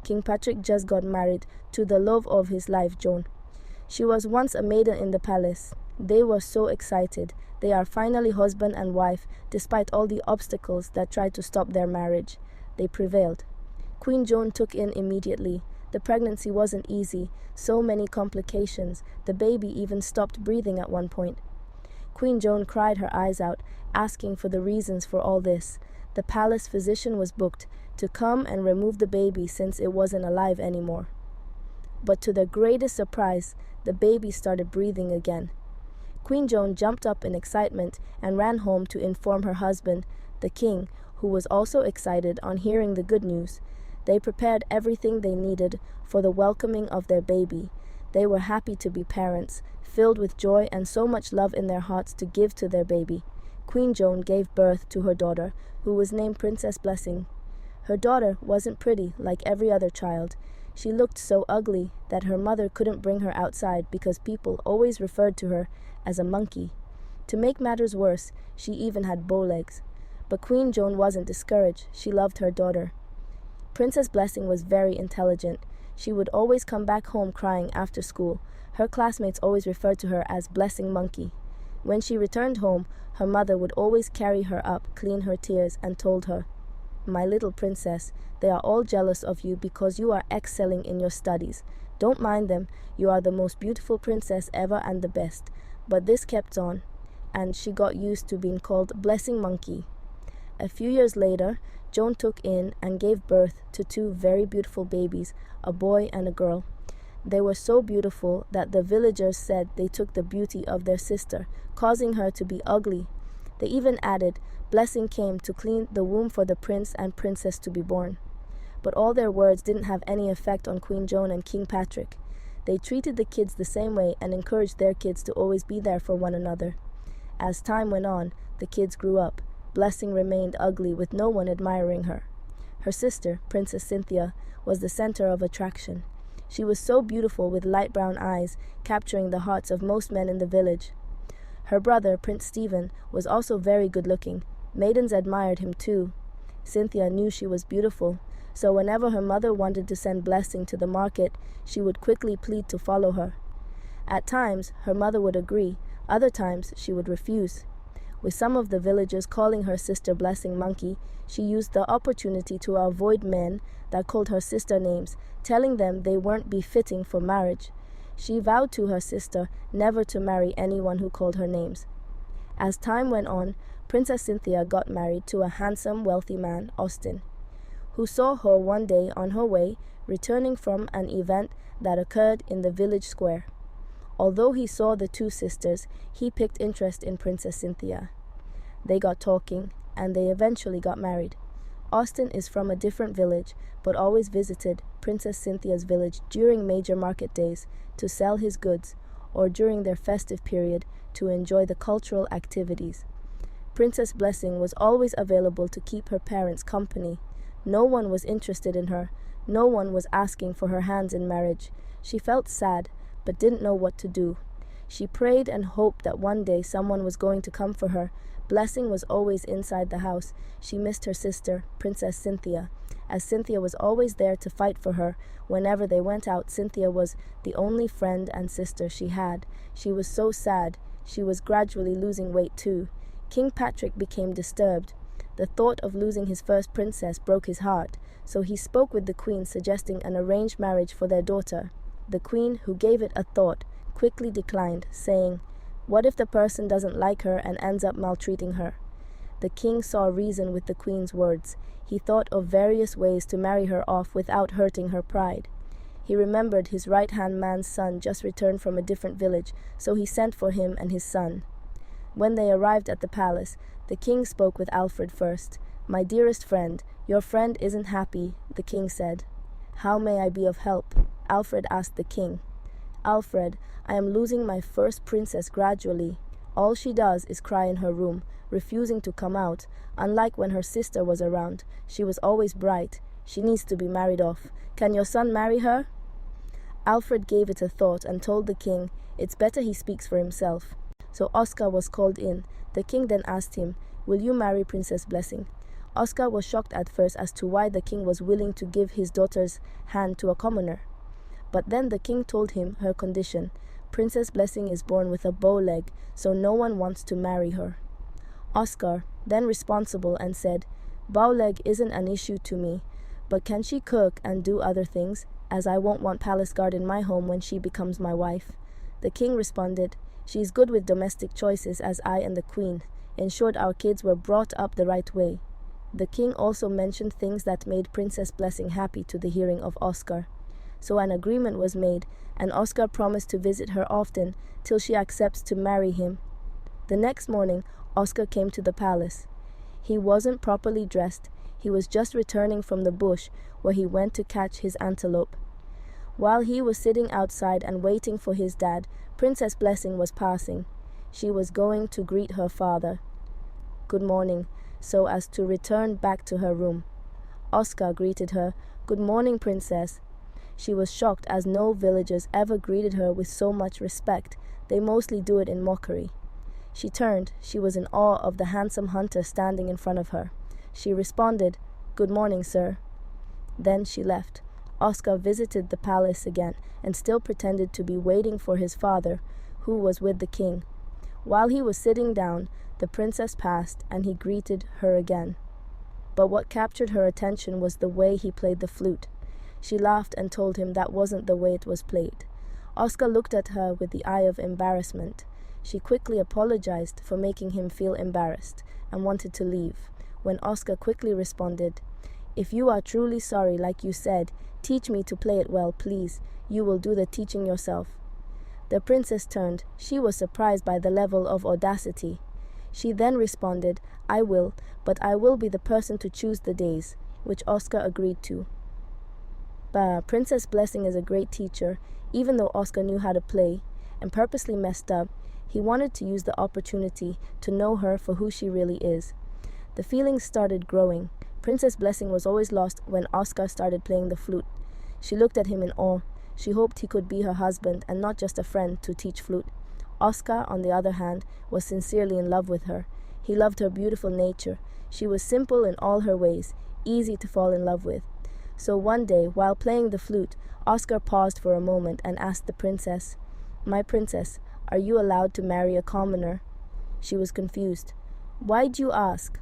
King Patrick just got married to the love of his life, Joan. She was once a maiden in the palace. They were so excited. They are finally husband and wife, despite all the obstacles that tried to stop their marriage. They prevailed. Queen Joan took in immediately. The pregnancy wasn't easy, so many complications. The baby even stopped breathing at one point. Queen Joan cried her eyes out, asking for the reasons for all this. The palace physician was booked to come and remove the baby since it wasn't alive anymore. But to their greatest surprise, the baby started breathing again. Queen Joan jumped up in excitement and ran home to inform her husband, the king, who was also excited on hearing the good news. They prepared everything they needed for the welcoming of their baby. They were happy to be parents, filled with joy and so much love in their hearts to give to their baby. Queen Joan gave birth to her daughter, who was named Princess Blessing. Her daughter wasn't pretty like every other child. She looked so ugly that her mother couldn't bring her outside because people always referred to her as a monkey. To make matters worse, she even had bow legs. But Queen Joan wasn't discouraged. She loved her daughter. Princess Blessing was very intelligent. She would always come back home crying after school. Her classmates always referred to her as Blessing Monkey. When she returned home, her mother would always carry her up, clean her tears, and told her, "My little princess, they are all jealous of you because you are excelling in your studies. Don't mind them. You are the most beautiful princess ever and the best." But this kept on, and she got used to being called Blessing Monkey. A few years later, Joan took in and gave birth to two very beautiful babies, a boy and a girl. They were so beautiful that the villagers said they took the beauty of their sister, causing her to be ugly. They even added, "Blessing came to clean the womb for the prince and princess to be born." But all their words didn't have any effect on Queen Joan and King Patrick. They treated the kids the same way and encouraged their kids to always be there for one another. As time went on, the kids grew up. Blessing remained ugly with no one admiring her. Her sister, Princess Cynthia, was the center of attraction. She was so beautiful with light brown eyes, capturing the hearts of most men in the village. Her brother, Prince Stephen, was also very good-looking. Maidens admired him too. Cynthia knew she was beautiful, so whenever her mother wanted to send Blessing to the market, she would quickly plead to follow her. At times, her mother would agree. Other times, she would refuse. With some of the villagers calling her sister Blessing Monkey, she used the opportunity to avoid men that called her sister names, telling them they weren't befitting for marriage. She vowed to her sister never to marry anyone who called her names. As time went on, Princess Cynthia got married to a handsome, wealthy man, Austin, who saw her one day on her way, returning from an event that occurred in the village square. Although he saw the two sisters, he picked interest in Princess Cynthia. They got talking, and they eventually got married. Austin is from a different village, but always visited Princess Cynthia's village during major market days to sell his goods, or during their festive period to enjoy the cultural activities. Princess Blessing was always available to keep her parents company. No one was interested in her. No one was asking for her hands in marriage. She felt sad, but didn't know what to do. She prayed and hoped that one day someone was going to come for her. Blessing was always inside the house. She missed her sister, Princess Cynthia, as Cynthia was always there to fight for her. Whenever they went out, Cynthia was the only friend and sister she had. She was so sad. She was gradually losing weight too. King Patrick became disturbed. The thought of losing his first princess broke his heart, so he spoke with the queen, suggesting an arranged marriage for their daughter. The queen, who gave it a thought, quickly declined, saying, "What if the person doesn't like her and ends up maltreating her?" The king saw reason with the queen's words. He thought of various ways to marry her off without hurting her pride. He remembered his right-hand man's son just returned from a different village, so he sent for him and his son. When they arrived at the palace, the king spoke with Alfred first. "My dearest friend, your friend isn't happy," the king said. "How may I be of help?" Alfred asked the king. "Alfred, I am losing my first princess gradually. All she does is cry in her room, refusing to come out. Unlike when her sister was around, she was always bright. She needs to be married off. Can your son marry her?" Alfred gave it a thought and told the king, "It's better he speaks for himself." So Oscar was called in. The king then asked him, "Will you marry Princess Blessing?" Oscar was shocked at first as to why the king was willing to give his daughter's hand to a commoner. But then the king told him her condition. Princess Blessing is born with a bow leg, so no one wants to marry her. Oscar, then responsible, and said, "Bow leg isn't an issue to me, but can she cook and do other things, as I won't want palace guard in my home when she becomes my wife?" The king responded, "She is good with domestic choices as I and the queen. In short, our kids were brought up the right way." The king also mentioned things that made Princess Blessing happy to the hearing of Oscar. So an agreement was made, and Oscar promised to visit her often till she accepts to marry him. The next morning, Oscar came to the palace. He wasn't properly dressed. He was just returning from the bush where he went to catch his antelope. While he was sitting outside and waiting for his dad, Princess Blessing was passing. She was going to greet her father. "Good morning," so as to return back to her room. Oscar greeted her, "Good morning, princess." She was shocked as no villagers ever greeted her with so much respect. They mostly do it in mockery. She turned. She was in awe of the handsome hunter standing in front of her. She responded, "Good morning, sir." Then she left. Oscar visited the palace again and still pretended to be waiting for his father, who was with the king. While he was sitting down, the princess passed and he greeted her again. But what captured her attention was the way he played the flute. She laughed and told him that wasn't the way it was played. Oscar looked at her with the eye of embarrassment. She quickly apologized for making him feel embarrassed and wanted to leave, when Oscar quickly responded, "If you are truly sorry, like you said, teach me to play it well, please. You will do the teaching yourself." The princess turned. She was surprised by the level of audacity. She then responded, "I will, but I will be the person to choose the days," which Oscar agreed to. Princess Blessing is a great teacher. Even though Oscar knew how to play and purposely messed up, he wanted to use the opportunity to know her for who she really is. The feelings started growing. Princess Blessing was always lost when Oscar started playing the flute. She looked at him in awe. She hoped he could be her husband and not just a friend to teach flute. Oscar, on the other hand, was sincerely in love with her. He loved her beautiful nature. She was simple in all her ways, easy to fall in love with. So one day, while playing the flute, Oscar paused for a moment and asked the princess, "My princess, are you allowed to marry a commoner?" She was confused. "Why do you ask?"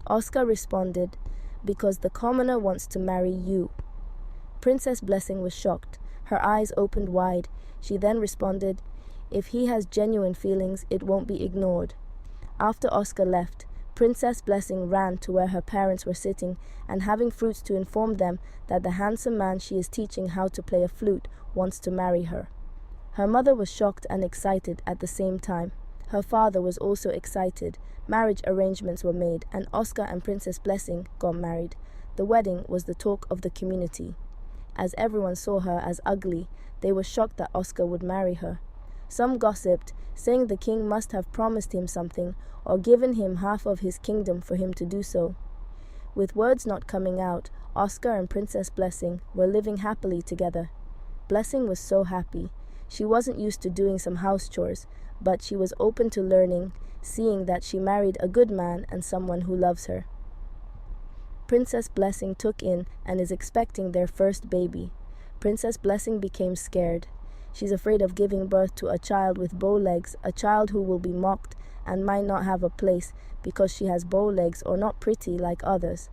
Oscar responded, "Because the commoner wants to marry you." Princess Blessing was shocked. Her eyes opened wide. She then responded, "If he has genuine feelings, it won't be ignored." After Oscar left, Princess Blessing ran to where her parents were sitting and having fruits to inform them that the handsome man she is teaching how to play a flute wants to marry her. Her mother was shocked and excited at the same time. Her father was also excited. Marriage arrangements were made and Oscar and Princess Blessing got married. The wedding was the talk of the community. As everyone saw her as ugly, they were shocked that Oscar would marry her. Some gossiped, saying the king must have promised him something or given him half of his kingdom for him to do so. With words not coming out, Oscar and Princess Blessing were living happily together. Blessing was so happy. She wasn't used to doing some house chores, but she was open to learning, seeing that she married a good man and someone who loves her. Princess Blessing took in and is expecting their first baby. Princess Blessing became scared. She's afraid of giving birth to a child with bow legs, a child who will be mocked and might not have a place because she has bow legs or not pretty like others.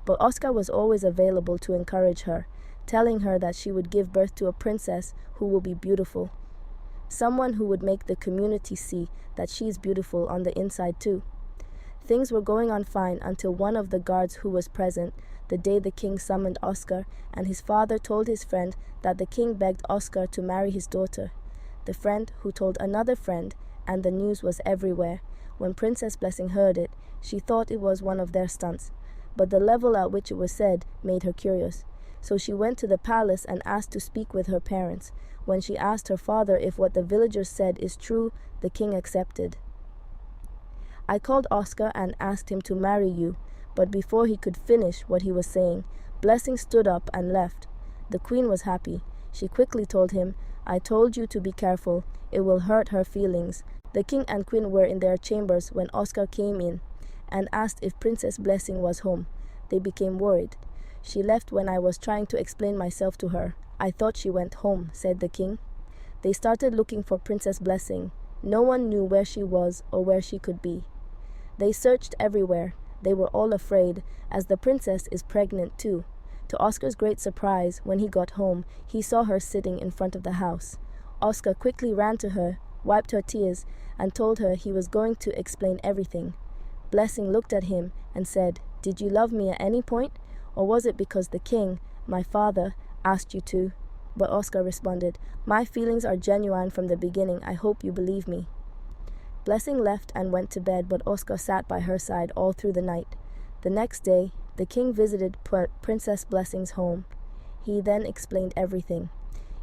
But Oscar was always available to encourage her, telling her that she would give birth to a princess who will be beautiful. Someone who would make the community see that she's beautiful on the inside too. Things were going on fine until one of the guards who was present the day the king summoned Oscar, and his father told his friend that the king begged Oscar to marry his daughter. The friend who told another friend, and the news was everywhere. When Princess Blessing heard it, she thought it was one of their stunts, but the level at which it was said made her curious. So she went to the palace and asked to speak with her parents. When she asked her father if what the villagers said is true, the king accepted. "I called Oscar and asked him to marry you," but before he could finish what he was saying, Blessing stood up and left. The queen was happy. She quickly told him, "I told you to be careful. It will hurt her feelings." The king and queen were in their chambers when Oscar came in, and asked if Princess Blessing was home. They became worried. She left when I was trying to explain myself to her. I thought she went home, said the king. They started looking for Princess Blessing. No one knew where she was or where she could be. They searched everywhere. They were all afraid, as the princess is pregnant too. To Oscar's great surprise, when he got home, he saw her sitting in front of the house. Oscar quickly ran to her, wiped her tears, and told her he was going to explain everything. Blessing looked at him and said, "Did you love me at any point? Or was it because the king, my father, asked you to?" But Oscar responded, "My feelings are genuine from the beginning. I hope you believe me." Blessing left and went to bed, but Oscar sat by her side all through the night. The next day, the king visited Princess Blessing's home. He then explained everything.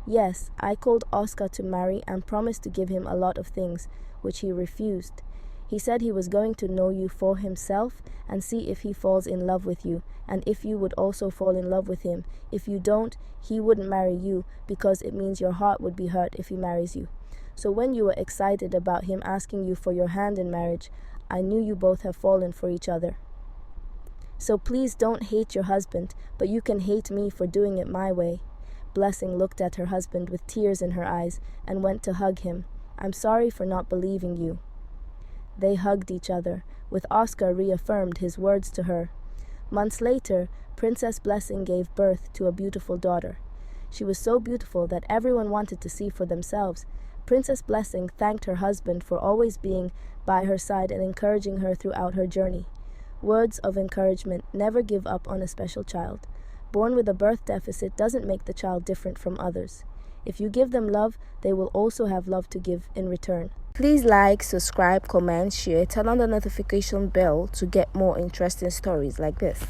"Yes, I called Oscar to marry and promised to give him a lot of things, which he refused. He said he was going to know you for himself and see if he falls in love with you, and if you would also fall in love with him. If you don't, he wouldn't marry you because it means your heart would be hurt if he marries you. So when you were excited about him asking you for your hand in marriage, I knew you both have fallen for each other. So please don't hate your husband, but you can hate me for doing it my way." Blessing looked at her husband with tears in her eyes and went to hug him. "I'm sorry for not believing you." They hugged each other, with Oscar reaffirmed his words to her. Months later, Princess Blessing gave birth to a beautiful daughter. She was so beautiful that everyone wanted to see for themselves. Princess Blessing thanked her husband for always being by her side and encouraging her throughout her journey. Words of encouragement: never give up on a special child. Born with a birth deficit doesn't make the child different from others. If you give them love, they will also have love to give in return. Please like, subscribe, comment, share, turn on the notification bell to get more interesting stories like this.